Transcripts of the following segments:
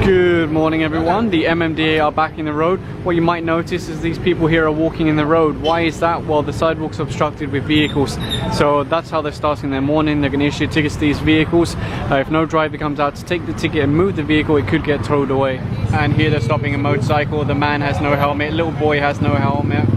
Good morning everyone, the MMDA are back in the road. What you might notice is these people here are walking in the road. Why is that? Well, the sidewalk's obstructed with vehicles. So that's how they're starting their morning. They're going to issue tickets to these vehicles. If no driver comes out to take the ticket and move the vehicle, it could get towed away. And here they're stopping a motorcycle. The man has no helmet, little boy has no helmet,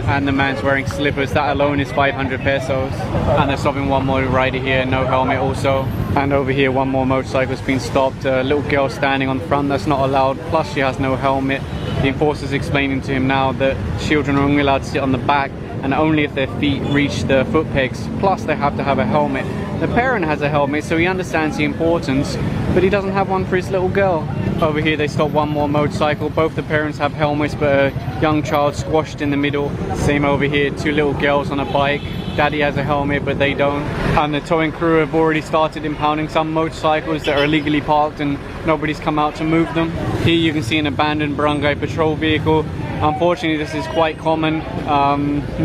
and the man's wearing slippers. That alone is 500 pesos. And they're stopping one more rider here, no helmet also. And over here one more motorcycle's been stopped. A little girl standing on the front, that's not allowed, plus she has no helmet. The enforcer's explaining to him now that children are only allowed to sit on the back and only if their feet reach the foot pegs, plus they have to have a helmet. The parent has a helmet, so he understands the importance, but he doesn't have one for his little girl. Over here they stop one more motorcycle. Both the parents have helmets, but a young child squashed in the middle. Same over here, two little girls on a bike. Daddy has a helmet, but they don't. And the towing crew have already started impounding some motorcycles that are illegally parked and nobody's come out to move them. Here you can see an abandoned barangay patrol vehicle. Unfortunately, this is quite common.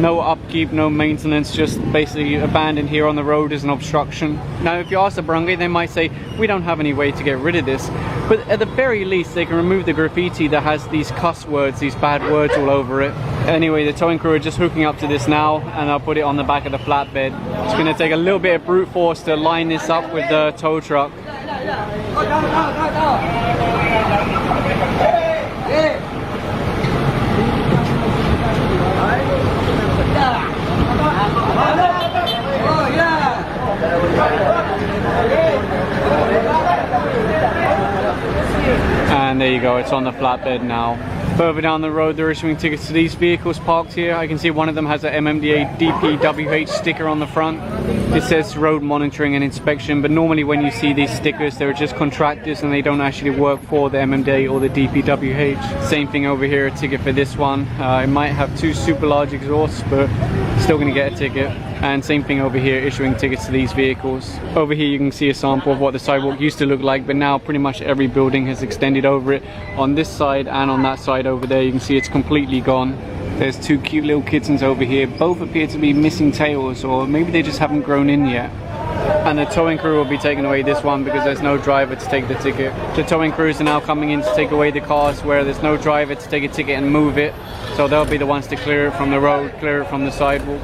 No upkeep, no maintenance, just basically abandoned here on the road as an obstruction. Now, if you ask the barangay, they might say, we don't have any way to get rid of this. But at the very least, they can remove the graffiti that has these cuss words, these bad words all over it. Anyway, the towing crew are just hooking up to this now, and I'll put it on the back of the flatbed. It's going to take a little bit of brute force to line this up with the tow truck. And there you go, it's on the flatbed now. Further down the road, they're issuing tickets to these vehicles parked here. I can see one of them has a MMDA DPWH sticker on the front. It says road monitoring and inspection, but normally when you see these stickers, they're just contractors and they don't actually work for the MMDA or the DPWH. Same thing over here, a ticket for this one. It might have two super large exhausts, but still gonna get a ticket. And same thing over here, issuing tickets to these vehicles. Over here you can see a sample of what the sidewalk used to look like, but now pretty much every building has extended over it. On this side and on that side over there, you can see it's completely gone. There's two cute little kittens over here. Both appear to be missing tails, or maybe they just haven't grown in yet. And the towing crew will be taking away this one because there's no driver to take the ticket. The towing crews are now coming in to take away the cars where there's no driver to take a ticket and move it. So they'll be the ones to clear it from the road, clear it from the sidewalk.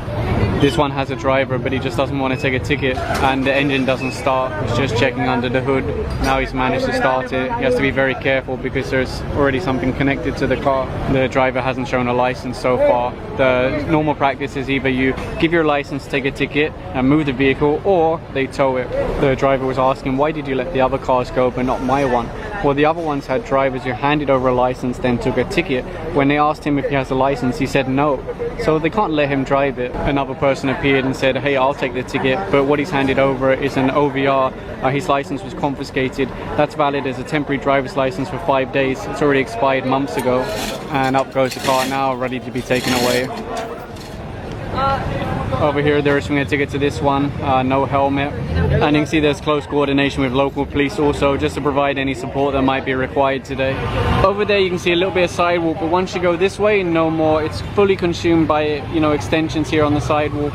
This one has a driver, but he just doesn't want to take a ticket, and the engine doesn't start. He's just checking under the hood. Now he's managed to start it. He has to be very careful because there's already something connected to the car. The driver hasn't shown a license so far. The normal practice is either you give your license, take a ticket and move the vehicle, or they tow it. The driver was asking, why did you let the other cars go but not my one? Well, the other ones had drivers who handed over a license, then took a ticket. When they asked him if he has a license, he said no. So they can't let him drive it. Another person appeared and said, hey, I'll take the ticket, but what he's handed over is an OVR. His license was confiscated. That's valid as a temporary driver's license for 5 days. It's already expired months ago. And up goes the car now, ready to be taken away. Over here they're issuing a ticket to this one, no helmet. And you can see there's close coordination with local police also, just to provide any support that might be required today. Over there you can see a little bit of sidewalk, but once you go this way, no more. It's fully consumed by, extensions here on the sidewalk.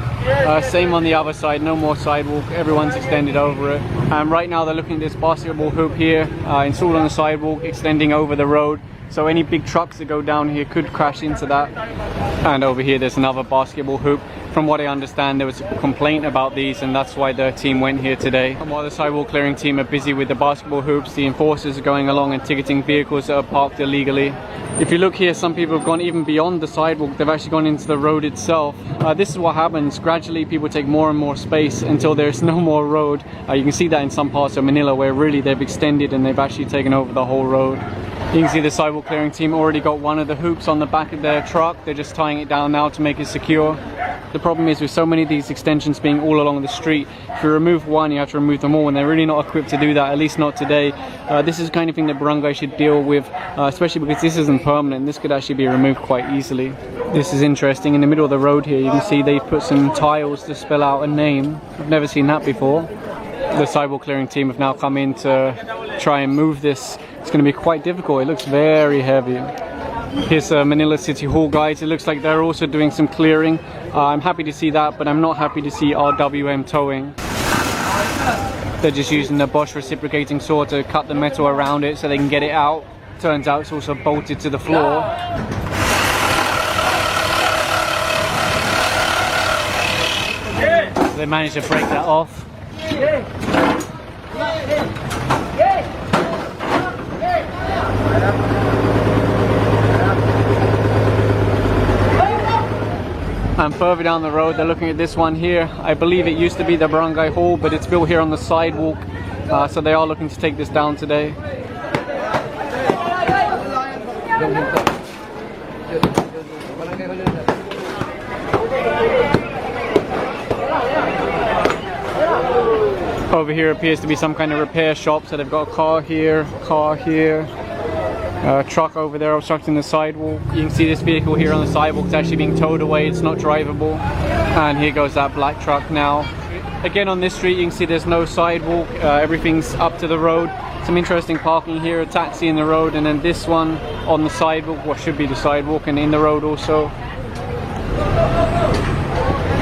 Same on the other side, no more sidewalk. Everyone's extended over it. And right now they're looking at this basketball hoop here, installed on the sidewalk, extending over the road. So any big trucks that go down here could crash into that. And over here there's another basketball hoop. From what I understand, there was a complaint about these, and that's why the team went here today. And while the sidewalk clearing team are busy with the basketball hoops, the enforcers are going along and ticketing vehicles that are parked illegally. If you look here, some people have gone even beyond the sidewalk. They've actually gone into the road itself. This is what happens. Gradually people take more and more space until there's no more road. You can see that in some parts of Manila where really they've extended and they've actually taken over the whole road. You can see the sidewalk clearing team already got one of the hoops on the back of their truck. They're just tying it down now to make it secure. The problem is with so many of these extensions being all along the street, if you remove one, you have to remove them all, and they're really not equipped to do that, at least not today. This is the kind of thing that barangay should deal with, especially because this isn't permanent. This could actually be removed quite easily. This is interesting. In the middle of the road here, you can see they've put some tiles to spell out a name. I've never seen that before. The sidewalk clearing team have now come in to try and move this. It's going to be quite difficult. It looks very heavy. Here's Manila City Hall, guys. It looks like they're also doing some clearing. I'm happy to see that, but I'm not happy to see RWM towing. They're just using the Bosch reciprocating saw to cut the metal around it so they can get it out. Turns out it's also bolted to the floor. So they managed to break that off. And further down the road, they're looking at this one here. I believe it used to be the Barangay Hall, but it's built here on the sidewalk. So they are looking to take this down today. Over here appears to be some kind of repair shop. So they've got a car here, truck over there obstructing the sidewalk. You can see this vehicle here on the sidewalk is actually being towed away. It's not drivable. And here goes that black truck now. Again, on this street you can see there's no sidewalk. Everything's up to the road. Some interesting parking here, a taxi in the road, and then this one on the sidewalk, what should be the sidewalk, and in the road also.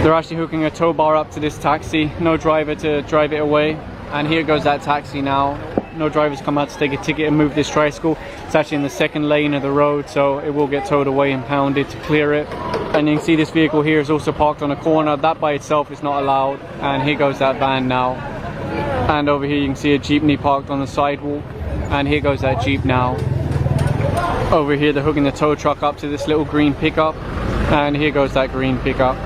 They're actually hooking a tow bar up to this taxi. No driver to drive it away. And here goes that taxi now. No drivers come out to take a ticket and move this tricycle. It's actually in the second lane of the road, so it will get towed away and impounded to clear it. And you can see this vehicle here is also parked on a corner. That by itself is not allowed. And here goes that van now. And over here you can see a jeepney parked on the sidewalk. And here goes that jeep now. Over here they're hooking the tow truck up to this little green pickup. And here goes that green pickup.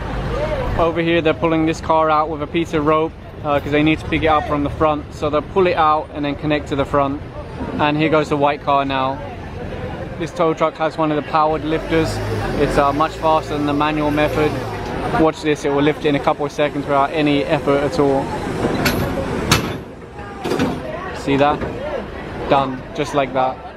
Over here they're pulling this car out with a piece of rope because they need to pick it up from the front. So they'll pull it out and then connect to the front. And here goes the white car now. This tow truck has one of the powered lifters. It's much faster than the manual method. Watch this, it will lift it in a couple of seconds without any effort at all. See that? Done, just like that.